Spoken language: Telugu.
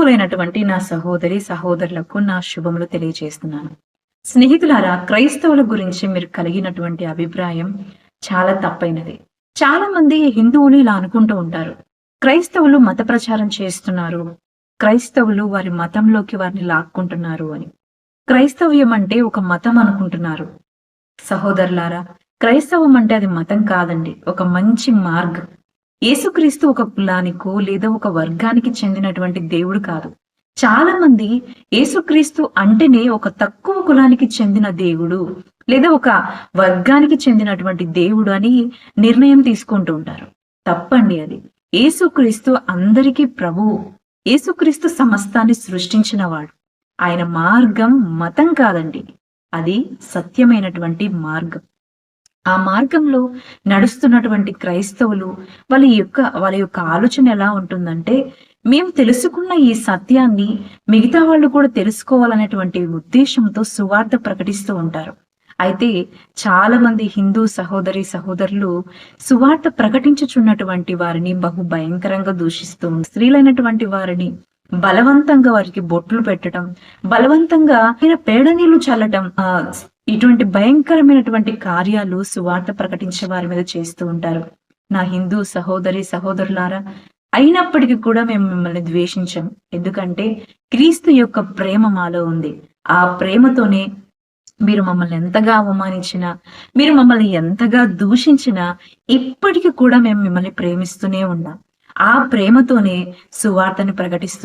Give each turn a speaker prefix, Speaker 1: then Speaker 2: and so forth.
Speaker 1: హిందువులైనటువంటి నా సహోదరి, సహోదరులకు నా శుభములు తెలియజేస్తున్నాను. స్నేహితులారా, క్రైస్తవుల గురించి మీరు కలిగినటువంటి అభిప్రాయం చాలా తప్పైనది. చాలా మంది హిందువులు ఇలా అనుకుంటూ ఉంటారు. క్రైస్తవులు మత ప్రచారం చేస్తున్నారు. క్రైస్తవులు వారి మతంలోకి వారిని లాక్కుంటున్నారు అని. క్రైస్తవ్యం అంటే ఒక మతం అనుకుంటున్నారు. సహోదరులారా, క్రైస్తవం అంటే అది మతం కాదండి. ఒక మంచి మార్గం. యేసుక్రీస్తు ఒక కులానికో లేదా ఒక వర్గానికి చెందినటువంటి దేవుడు కాదు. చాలా మంది యేసుక్రీస్తు అంటేనే ఒక తక్కువ కులానికి చెందిన దేవుడు లేదా ఒక వర్గానికి చెందినటువంటి దేవుడు అని నిర్ణయం తీసుకుంటూ ఉంటారు. తప్పండి అది. యేసుక్రీస్తు అందరికీ ప్రభువు. యేసుక్రీస్తు సమస్తాన్ని సృష్టించిన వాడు. ఆయన మార్గం మతం కాదండి. అది సత్యమైనటువంటి మార్గం. ఆ మార్గంలో నడుస్తున్నటువంటి క్రైస్తవులు వాళ్ళ యొక్క ఆలోచన ఎలా ఉంటుందంటే, మేము తెలుసుకున్న ఈ సత్యాన్ని మిగతా వాళ్ళు కూడా తెలుసుకోవాలనేటువంటి ఉద్దేశంతో సువార్త ప్రకటిస్తూ ఉంటారు. అయితే చాలా మంది హిందూ సహోదరి సహోదరులు సువార్త ప్రకటించుచున్నటువంటి వారిని బహు భయంకరంగా దూషిస్తూ స్త్రీలైనటువంటి వారిని బలవంతంగా వారికి బొట్లు పెట్టడం, బలవంతంగా పేడ నీళ్లు చల్లటం, ఇటువంటి భయంకరమైనటువంటి కార్యాలు సువార్త ప్రకటించే వారి మీద చేస్తూ ఉంటారు. నా హిందూ సహోదరి సహోదరులారా, అయినప్పటికీ కూడా మేము మిమ్మల్ని ద్వేషించం. ఎందుకంటే క్రీస్తు యొక్క ప్రేమ మాలో ఉంది. ఆ ప్రేమతోనే మీరు మమ్మల్ని ఎంతగా అవమానించినా, మీరు మమ్మల్ని ఎంతగా దూషించినా ఇప్పటికీ కూడా మేము మిమ్మల్ని ప్రేమిస్తూనే ఉన్నాం. ఆ ప్రేమతోనే సువార్తని ప్రకటిస్తున్నాం.